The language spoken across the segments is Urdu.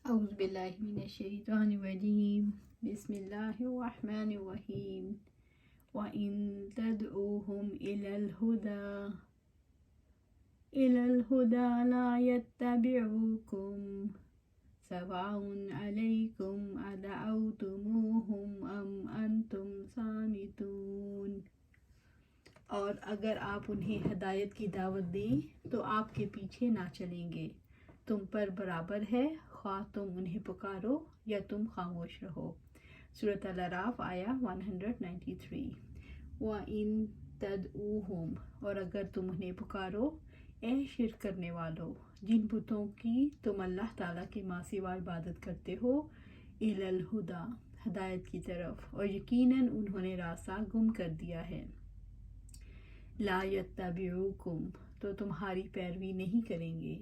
اعوذ باللہ من الشیطان الرجیم بسم اللہ الرحمن الرحیم وَإِن تَدْعُوهُمْ إِلَى الْهُدَى لَا يَتَّبِعُوكُمْ سَوَاءٌ عَلَيْكُمْ أَدَعَوْتُمُوهُمْ أَمْ أَنْتُمْ صَامِتُونَ۔ اور اگر آپ انہیں ہدایت کی دعوت دیں تو آپ کے پیچھے نہ چلیں گے، تم پر برابر ہے خواہ تم انہیں پکارو یا تم خاموش رہو۔ سورۃ الاعراف آیا 193۔ وَإِن تَدْعُوهُمْ، اور اگر تم انہیں پکارو، اے شرک کرنے والو، جن بتوں کی تم اللہ تعالیٰ کے ماں سوا عبادت کرتے ہو، إِلَى الْهُدَى، ہدایت کی طرف، اور یقیناً انہوں نے راستہ گم کر دیا ہے۔ لا يتبعوکم، تو تمہاری پیروی نہیں کریں گے،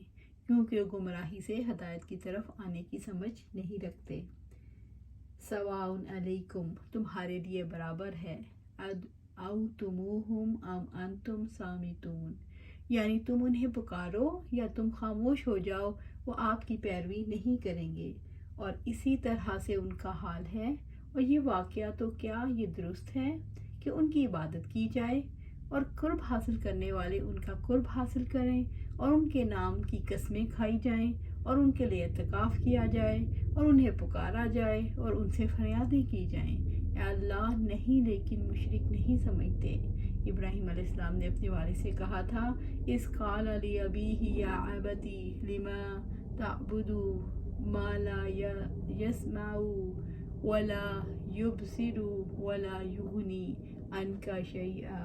کیونکہ وہ گمراہی سے ہدایت کی طرف آنے کی سمجھ نہیں رکھتے۔ سواء علیکم، تمہارے لیے برابر ہے، ادعوتموہم ام انتم صامتون، یعنی تم انہیں پکارو یا تم خاموش ہو جاؤ، وہ آپ کی پیروی نہیں کریں گے، اور اسی طرح سے ان کا حال ہے۔ اور یہ واقعہ تو کیا یہ درست ہے کہ ان کی عبادت کی جائے اور قرب حاصل کرنے والے ان کا قرب حاصل کریں، اور ان کے نام کی قسمیں کھائی جائیں، اور ان کے لیے اعتکاف کیا جائے، اور انہیں پکارا جائے اور ان سے فریادیں کی جائیں۔ اے اللہ، نہیں، لیکن مشرک نہیں سمجھتے۔ ابراہیم علیہ السلام نے اپنے والد سے کہا تھا، اذ قال لأبیہ یا ابتی لما تعبد ما لا يسمع ولا يبصر ولا يغنی عنک شیئا۔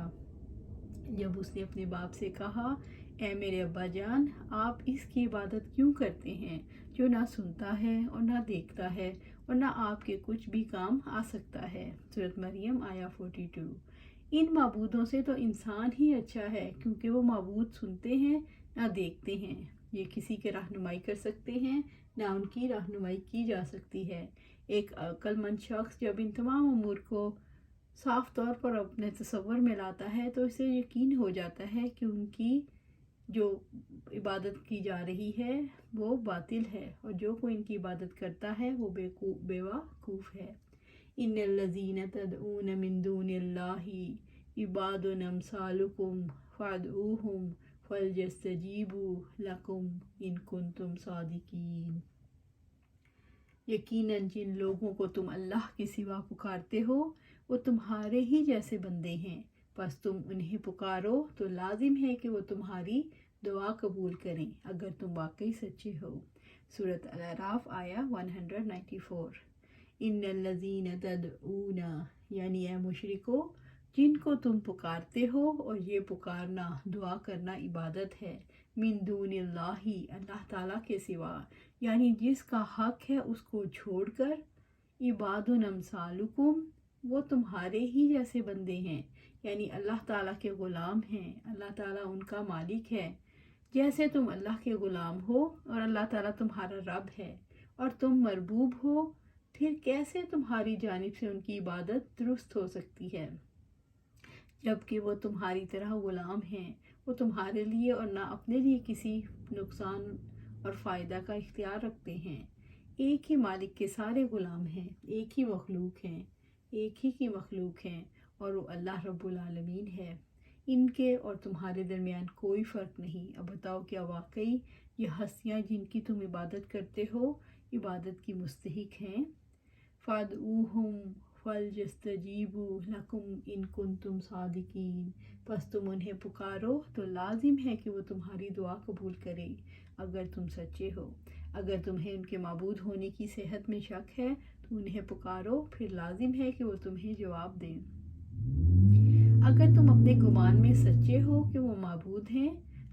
جب اس نے اپنے باپ سے کہا، اے میرے ابا جان، آپ اس کی عبادت کیوں کرتے ہیں جو نہ سنتا ہے اور نہ دیکھتا ہے اور نہ آپ کے کچھ بھی کام آ سکتا ہے۔ سورۃ مریم آیا 42۔ ان معبودوں سے تو انسان ہی اچھا ہے، کیونکہ وہ معبود سنتے ہیں نہ دیکھتے ہیں، یہ کسی کی رہنمائی کر سکتے ہیں نہ ان کی رہنمائی کی جا سکتی ہے۔ ایک عقل مند شخص جب ان تمام امور کو صاف طور پر اپنے تصور میں لاتا ہے تو اسے یقین ہو جاتا ہے کہ ان کی جو عبادت کی جا رہی ہے وہ باطل ہے، اور جو کوئی ان کی عبادت کرتا ہے وہ بیوقوف ہے۔ ان الذین تدعون من دون اللہ عباد امثالکم فادعوہم فلیستجیبوا لکم ان کنتم صادقین۔ یقیناً جن لوگوں کو تم اللہ کے سوا پکارتے ہو وہ تمہارے ہی جیسے بندے ہیں، پس تم انہیں پکارو تو لازم ہے کہ وہ تمہاری دعا قبول کریں اگر تم واقعی سچے ہو۔ سورۃ الاعراف آیا 194۔ ان الذین تدعون، یعنی اے مشرکو، جن کو تم پکارتے ہو، اور یہ پکارنا، دعا کرنا عبادت ہے، من دون اللہ، اللہ تعالیٰ کے سوا، یعنی جس کا حق ہے اس کو چھوڑ کر، عباد امثالکم، وہ تمہارے ہی جیسے بندے ہیں، یعنی اللہ تعالیٰ کے غلام ہیں، اللہ تعالیٰ ان کا مالک ہے۔ جیسے تم اللہ کے غلام ہو اور اللہ تعالیٰ تمہارا رب ہے اور تم مربوب ہو، پھر کیسے تمہاری جانب سے ان کی عبادت درست ہو سکتی ہے جبکہ وہ تمہاری طرح غلام ہیں؟ وہ تمہارے لیے اور نہ اپنے لیے کسی نقصان اور فائدہ کا اختیار رکھتے ہیں۔ ایک ہی مالک کے سارے غلام ہیں، ایک ہی مخلوق ہیں، ایک ہی کی مخلوق ہیں، اور وہ اللہ رب العالمین ہے۔ ان کے اور تمہارے درمیان کوئی فرق نہیں۔ اب بتاؤ، کیا واقعی یہ ہستیاں جن کی تم عبادت کرتے ہو عبادت کی مستحق ہیں؟ فادعوہم فلیستجیبوا لکم ان کنتم صادقین، پس تم انہیں پکارو تو لازم ہے کہ وہ تمہاری دعا قبول کرے اگر تم سچے ہو۔ اگر تمہیں ان کے معبود ہونے کی صحت میں شک ہے تو انہیں پکارو، پھر لازم ہے کہ وہ تمہیں جواب دیں۔ اگر تم اپنے گمان میں سچے ہو کہ وہ معبود ہیں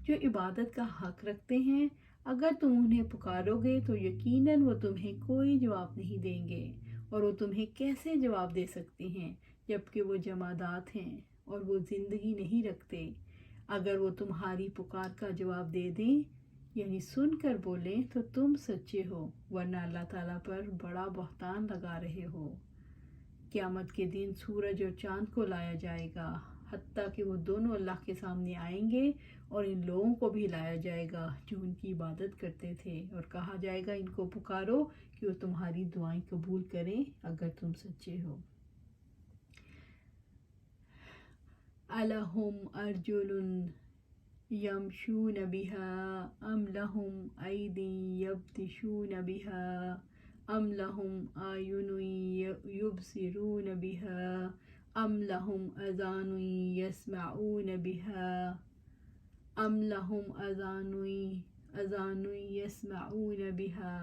جو عبادت کا حق رکھتے ہیں، اگر تم انہیں پکارو گے تو یقیناً وہ تمہیں کوئی جواب نہیں دیں گے، اور وہ تمہیں کیسے جواب دے سکتے ہیں جبکہ وہ جمادات ہیں اور وہ زندگی نہیں رکھتے۔ اگر وہ تمہاری پکار کا جواب دے دیں، یعنی سن کر بولیں، تو تم سچے ہو، ورنہ اللہ تعالیٰ پر بڑا بہتان لگا رہے ہو۔ قیامت کے دن سورج اور چاند کو لایا جائے گا، حتیٰ کہ وہ دونوں اللہ کے سامنے آئیں گے اور ان لوگوں کو بھی لایا جائے گا جو ان کی عبادت کرتے تھے، اور کہا جائے گا ان کو پکارو کہ وہ تمہاری دعائیں قبول کریں اگر تم سچے ہو۔ الہم ارجل یمشون بها ام لهم ایدی یبطشون بها ام لهم اعین یبصرون بها ام لهم اذان یسمعون بها ام لهم اذان یسمعون بها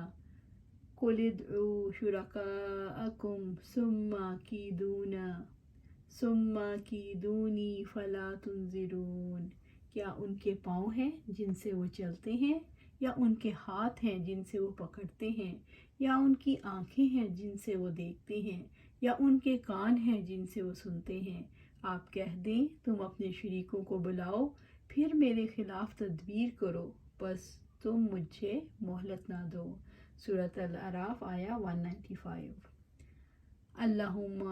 قل ادعوا شرکاءکم ثم کیدونی فلا تنظرون۔ کیا ان کے پاؤں ہیں جن سے وہ چلتے ہیں، یا ان کے ہاتھ ہیں جن سے وہ پکڑتے ہیں، یا ان کی آنکھیں ہیں جن سے وہ دیکھتے ہیں، یا ان کے کان ہیں جن سے وہ سنتے ہیں؟ آپ کہہ دیں تم اپنے شریکوں کو بلاؤ پھر میرے خلاف تدبیر کرو، بس تم مجھے مہلت نہ دو۔ سورۃ الاعراف آیا 195۔ الہم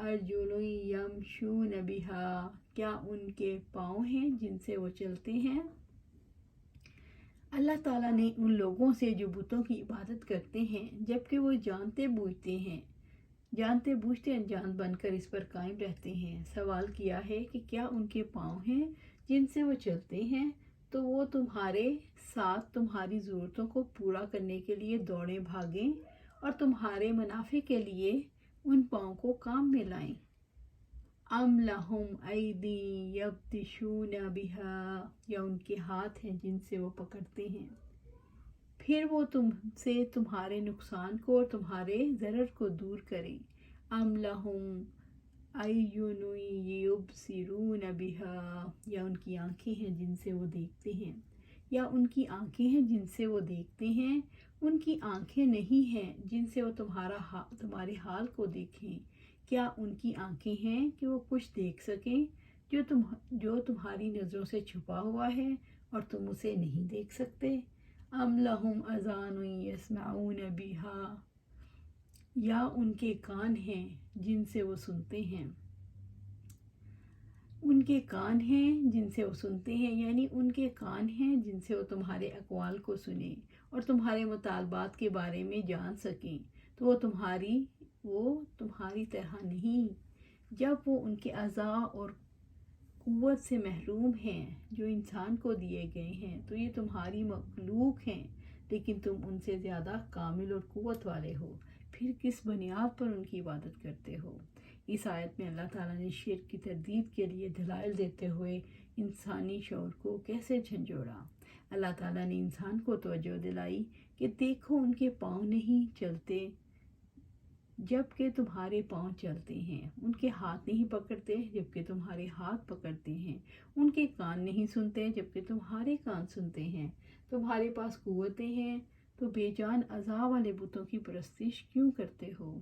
ارجل یمشون بہا، کیا ان کے پاؤں ہیں جن سے وہ چلتے ہیں؟ اللہ تعالیٰ نے ان لوگوں سے جو بتوں کی عبادت کرتے ہیں جبکہ وہ جانتے بوجھتے انجان بن کر اس پر قائم رہتے ہیں، سوال کیا ہے کہ کیا ان کے پاؤں ہیں جن سے وہ چلتے ہیں، تو وہ تمہارے ساتھ تمہاری ضرورتوں کو پورا کرنے کے لیے دوڑیں بھاگیں اور تمہارے منافع کے لیے ان پاؤں کو کام میں لائیں۔ ام لہم ایدی یبطشون بہا، یا ان کے ہاتھ ہیں جن سے وہ پکڑتے ہیں، پھر وہ تم سے تمہارے نقصان کو اور تمہارے ضرر کو دور کریں۔ ام لہم اعین یبصرون بہا، یا ان کی آنکھیں ہیں جن سے وہ دیکھتے ہیں، یا ان کی آنکھیں ہیں جن سے وہ دیکھتے ہیں، ان کی آنکھیں نہیں ہیں جن سے وہ تمہارے حال کو دیکھیں۔ کیا ان کی آنکھیں ہیں کہ وہ کچھ دیکھ سکیں جو تمہاری نظروں سے چھپا ہوا ہے اور تم اسے نہیں دیکھ سکتے؟ ام لہم اذان یسمعون بہا، یا ان کے کان ہیں جن سے وہ سنتے ہیں، یعنی ان کے کان ہیں جن سے وہ تمہارے اقوال کو سنیں اور تمہارے مطالبات کے بارے میں جان سکیں، تو وہ تمہاری طرح نہیں۔ جب وہ ان کے اعضاء اور قوت سے محروم ہیں جو انسان کو دیے گئے ہیں تو یہ تمہاری مخلوق ہیں، لیکن تم ان سے زیادہ کامل اور قوت والے ہو، پھر کس بنیاد پر ان کی عبادت کرتے ہو؟ اس آیت میں اللہ تعالیٰ نے شرک کی تردید کے لیے دلائل دیتے ہوئے انسانی شعور کو کیسے جھنجھوڑا۔ اللہ تعالیٰ نے انسان کو توجہ دلائی کہ دیکھو ان کے پاؤں نہیں چلتے جبکہ تمہارے پاؤں چلتے ہیں، ان کے ہاتھ نہیں پکڑتے جبکہ تمہارے ہاتھ پکڑتے ہیں، ان کے کان نہیں سنتے جبکہ تمہارے کان سنتے ہیں، تمہارے پاس قوتیں ہیں تو بے جان اعضاء والے بتوں کی پرستش کیوں کرتے ہو؟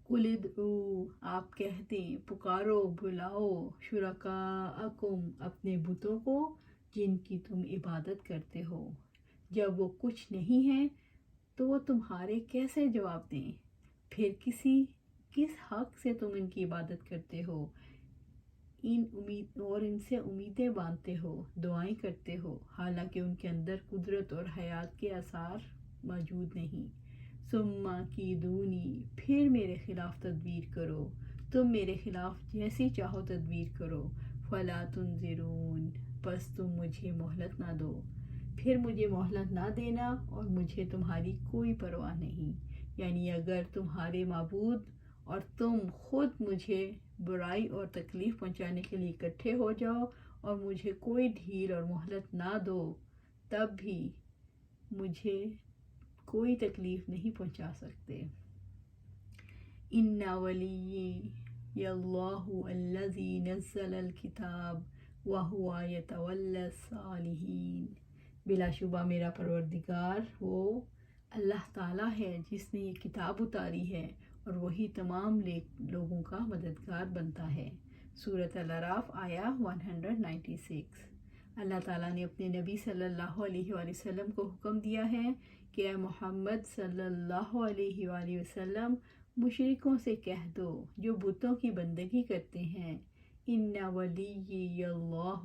قل ادعوا، آپ کہہ دیں پکارو بلاؤ، شرکاءکم، اپنے بتوں کو جن کی تم عبادت کرتے ہو۔ جب وہ کچھ نہیں ہیں تو وہ تمہارے کیسے جواب دیں؟ پھر کس حق سے تم ان کی عبادت کرتے ہو اور ان سے امیدیں باندھتے ہو، دعائیں کرتے ہو، حالانکہ ان کے اندر قدرت اور حیات کے آثار موجود نہیں۔ ثم کیدونی، پھر میرے خلاف تدبیر کرو، تم میرے خلاف جیسی چاہو تدبیر کرو، فلا تنظرون، بس تم مجھے مہلت نہ دو۔ پھر مجھے مہلت نہ دینا اور مجھے تمہاری کوئی پرواہ نہیں، یعنی اگر تمہارے معبود اور تم خود مجھے برائی اور تکلیف پہنچانے کے لیے اکٹھے ہو جاؤ اور مجھے کوئی ڈھیل اور مہلت نہ دو، تب بھی مجھے کوئی تکلیف نہیں پہنچا سکتے۔ ان ولیی اللہ الذی نزل الکتاب وہو یتولی الصالحین، بلا شبہ میرا پروردگار وہ اللہ تعالیٰ ہے جس نے یہ کتاب اتاری ہے اور وہی تمام لوگوں کا مددگار بنتا ہے۔ سورۃ الاعراف آیا 196۔ اللہ تعالیٰ نے اپنے نبی صلی اللہ علیہ وآلہ وسلم کو حکم دیا ہے کہ اے محمد صلی اللہ علیہ وآلہ وسلم مشرکوں سے کہہ دو جو بتوں کی بندگی کرتے ہیں، ان ولی اللہ،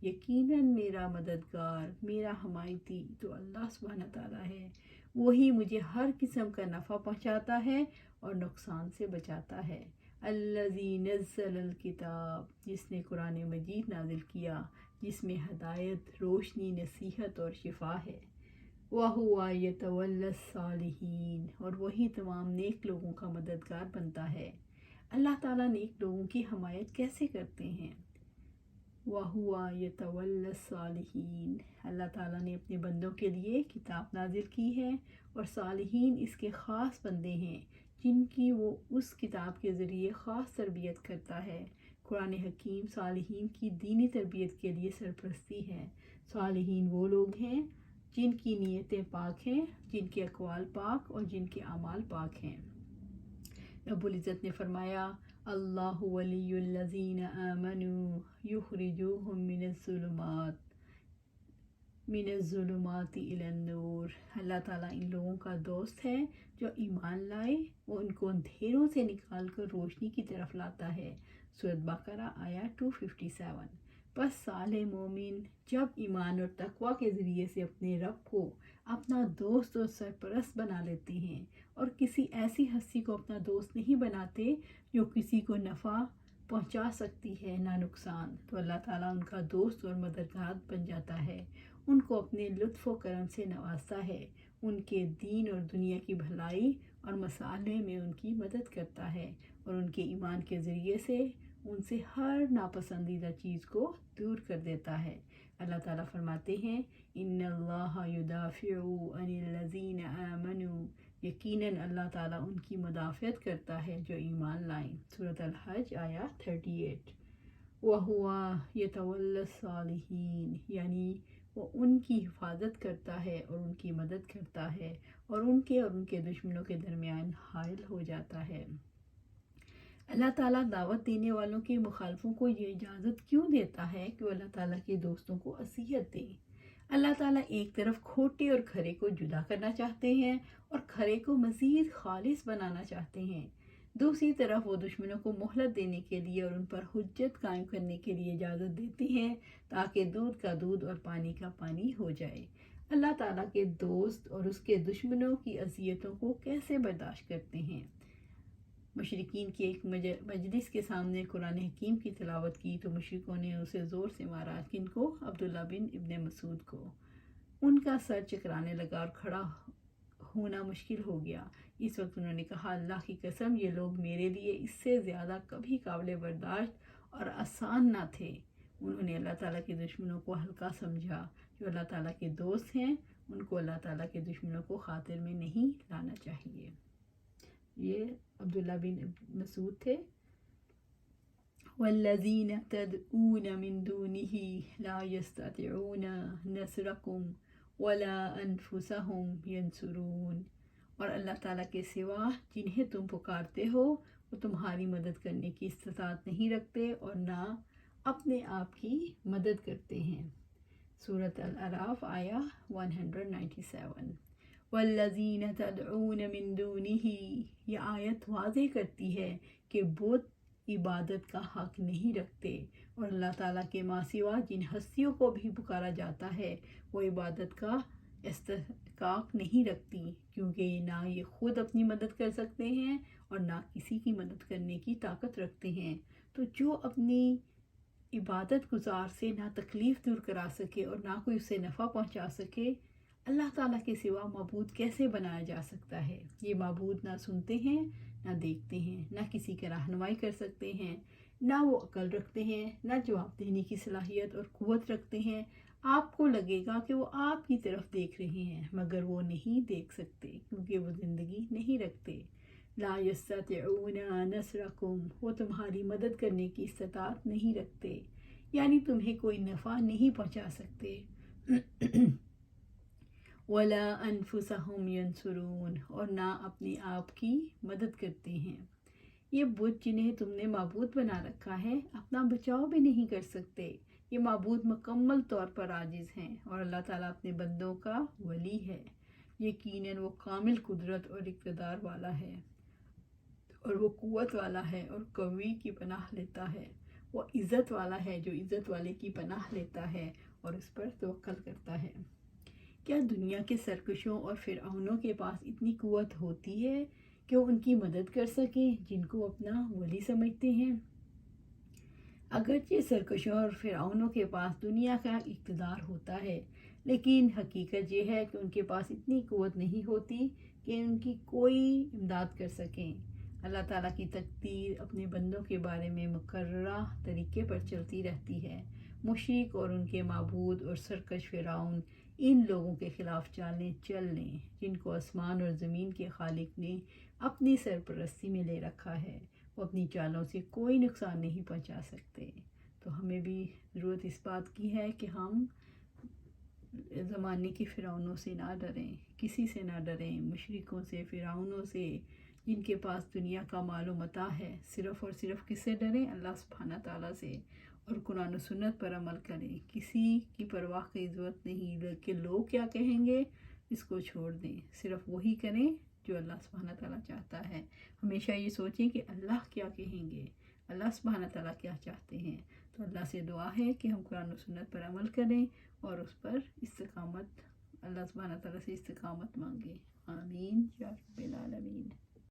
یقیناً میرا مددگار، میرا حمایتی تو اللہ سبحانہ تعالیٰ ہے، وہی مجھے ہر قسم کا نفع پہنچاتا ہے اور نقصان سے بچاتا ہے۔ الذی نزل الکتاب، جس نے قرآن مجید نازل کیا جس میں ہدایت، روشنی، نصیحت اور شفا ہے۔ وَهُوَ يَتَوَلَّى الصَّالِحِينَ، اور وہی تمام نیک لوگوں کا مددگار بنتا ہے۔ اللہ تعالیٰ نیک لوگوں کی حمایت کیسے کرتے ہیں؟ وَهُوَ يَتَوَلَّى الصَّالِحِينَ، اللہ تعالیٰ نے اپنے بندوں کے لیے کتاب نازل کی ہے اور صالحین اس کے خاص بندے ہیں جن کی وہ اس کتاب کے ذریعے خاص تربیت کرتا ہے۔ قرآن حکیم صالحین کی دینی تربیت کے لیے سرپرستی ہے۔ صالحین وہ لوگ ہیں جن کی نیتیں پاک ہیں، جن کے اقوال پاک اور جن کے اعمال پاک ہیں۔ رب العزت نے فرمایا، اللہ ولی الذین آمنوا یخرجوہم من الظلمات الی النور، اللہ تعالیٰ ان لوگوں کا دوست ہے جو ایمان لائے، وہ ان کو اندھیروں سے نکال کر روشنی کی طرف لاتا ہے۔ سورۃ بقرہ آیا 257۔ پس صالح مومن جب ایمان اور تقوی کے ذریعے سے اپنے رب کو اپنا دوست اور سرپرست بنا لیتے ہیں اور کسی ایسی ہستی کو اپنا دوست نہیں بناتے جو کسی کو نفع پہنچا سکتی ہے نہ نقصان، تو اللہ تعالیٰ ان کا دوست اور مددگار بن جاتا ہے، ان کو اپنے لطف و کرم سے نوازتا ہے، ان کے دین اور دنیا کی بھلائی اور مصالح میں ان کی مدد کرتا ہے اور ان کے ایمان کے ذریعے سے ان سے ہر ناپسندیدہ چیز کو دور کر دیتا ہے۔ اللہ تعالیٰ فرماتے ہیں، ان اللہ یدافع عن الذین آمنوا، یقیناً اللہ تعالیٰ ان کی مدافعت کرتا ہے جو ایمان لائیں۔ سورۃ الحج آیا 38۔ وَهُوَ يَتَوَلَّى الصَّالِحِينَ، یعنی وہ ان کی حفاظت کرتا ہے اور ان کی مدد کرتا ہے اور ان کے دشمنوں کے درمیان حائل ہو جاتا ہے۔ اللہ تعالیٰ دعوت دینے والوں کے مخالفوں کو یہ اجازت کیوں دیتا ہے کہ وہ اللہ تعالیٰ کے دوستوں کو اذیت دیں؟ اللہ تعالیٰ ایک طرف کھوٹے اور کھرے کو جدا کرنا چاہتے ہیں اور کھرے کو مزید خالص بنانا چاہتے ہیں، دوسری طرف وہ دشمنوں کو مہلت دینے کے لیے اور ان پر حجت قائم کرنے کے لیے اجازت دیتے ہیں تاکہ دودھ کا دودھ اور پانی کا پانی ہو جائے۔ اللہ تعالیٰ کے دوست اور اس کے دشمنوں کی اذیتوں کو کیسے برداشت کرتے ہیں؟ مشرکین کی ایک مجلس کے سامنے قرآن حکیم کی تلاوت کی تو مشرکوں نے اسے زور سے مارا، کن کو؟ عبداللہ بن ابن مسعود کو۔ ان کا سر چکرانے لگا اور کھڑا ہونا مشکل ہو گیا۔ اس وقت انہوں نے کہا، اللہ کی قسم یہ لوگ میرے لیے اس سے زیادہ کبھی قابل برداشت اور آسان نہ تھے۔ انہوں نے اللہ تعالیٰ کے دشمنوں کو ہلکا سمجھا، جو اللہ تعالیٰ کے دوست ہیں ان کو اللہ تعالیٰ کے دشمنوں کو خاطر میں نہیں لانا چاہیے۔ یہ عبداللہ بن مسعود تھے۔ والذین تدعون من دونه لا يستطيعون نصركم ولا انفسهم ينصرون، اور اللہ تعالیٰ کے سوا جنہیں تم پکارتے ہو وہ تمہاری مدد کرنے کی استطاعت نہیں رکھتے اور نہ اپنے آپ کی مدد کرتے ہیں۔ سورۃ الاعراف آیا 197۔ والذین تدعون من دونه، یہ آیت واضح کرتی ہے کہ بت عبادت کا حق نہیں رکھتے اور اللہ تعالیٰ کے ماں سوا جن ہستیوں کو بھی پکارا جاتا ہے وہ عبادت کا استحقاق نہیں رکھتی، کیونکہ نہ یہ خود اپنی مدد کر سکتے ہیں اور نہ کسی کی مدد کرنے کی طاقت رکھتے ہیں۔ تو جو اپنی عبادت گزار سے نہ تکلیف دور کرا سکے اور نہ کوئی اسے نفع پہنچا سکے، اللہ تعالیٰ کے سوا معبود کیسے بنایا جا سکتا ہے؟ یہ معبود نہ سنتے ہیں، نہ دیکھتے ہیں، نہ کسی کی رہنمائی کر سکتے ہیں، نہ وہ عقل رکھتے ہیں، نہ جواب دینے کی صلاحیت اور قوت رکھتے ہیں۔ آپ کو لگے گا کہ وہ آپ کی طرف دیکھ رہے ہیں، مگر وہ نہیں دیکھ سکتے کیونکہ وہ زندگی نہیں رکھتے۔ لا یستطیعون نصرکم، وہ تمہاری مدد کرنے کی استطاعت نہیں رکھتے، یعنی تمہیں کوئی نفع نہیں پہنچا سکتے۔ ولا انفسهم ينصرون، اور نہ اپنے آپ کی مدد کرتے ہیں۔ یہ بت جنہیں تم نے معبود بنا رکھا ہے اپنا بچاؤ بھی نہیں کر سکتے، یہ معبود مکمل طور پر عاجز ہیں اور اللہ تعالیٰ اپنے بندوں کا ولی ہے۔ یقیناً وہ کامل قدرت اور اقتدار والا ہے اور وہ قوت والا ہے اور قوی کی پناہ لیتا ہے۔ وہ عزت والا ہے جو عزت والے کی پناہ لیتا ہے اور اس پر توکل کرتا ہے۔ کیا دنیا کے سرکشوں اور فرعونوں کے پاس اتنی قوت ہوتی ہے کہ وہ ان کی مدد کر سکیں جن کو اپنا ولی سمجھتے ہیں؟ اگرچہ سرکشوں اور فرعونوں کے پاس دنیا کا اقتدار ہوتا ہے، لیکن حقیقت یہ ہے کہ ان کے پاس اتنی قوت نہیں ہوتی کہ ان کی کوئی امداد کر سکیں۔ اللہ تعالیٰ کی تقدیر اپنے بندوں کے بارے میں مقررہ طریقے پر چلتی رہتی ہے۔ مشرک اور ان کے معبود اور سرکش فرعون ان لوگوں کے خلاف چالیں چل لیں جن کو آسمان اور زمین کے خالق نے اپنی سرپرستی میں لے رکھا ہے۔ وہ اپنی چالوں سے کوئی نقصان نہیں پہنچا سکتے۔ تو ہمیں بھی ضرورت اس بات کی ہے کہ ہم زمانے کے فرعونوں سے نہ ڈریں، کسی سے نہ ڈریں، مشرکوں سے، فرعونوں سے، جن کے پاس دنیا کا مال و متاع ہے۔ صرف اور صرف کس سے ڈریں؟ اللہ سبحانہ تعالیٰ سے، اور قرآن و سنت پر عمل کریں۔ کسی کی پرواہ کی ضرورت نہیں، بلکہ لوگ کیا کہیں گے اس کو چھوڑ دیں، صرف وہی کریں جو اللہ سبحانہ تعالیٰ چاہتا ہے۔ ہمیشہ یہ سوچیں کہ اللہ کیا کہیں گے، اللہ سبحانہ تعالیٰ کیا چاہتے ہیں۔ تو اللہ سے دعا ہے کہ ہم قرآن و سنت پر عمل کریں اور اس پر استقامت، اللہ سبحانہ تعالیٰ سے استقامت مانگیں۔ آمین یا رب العالمین۔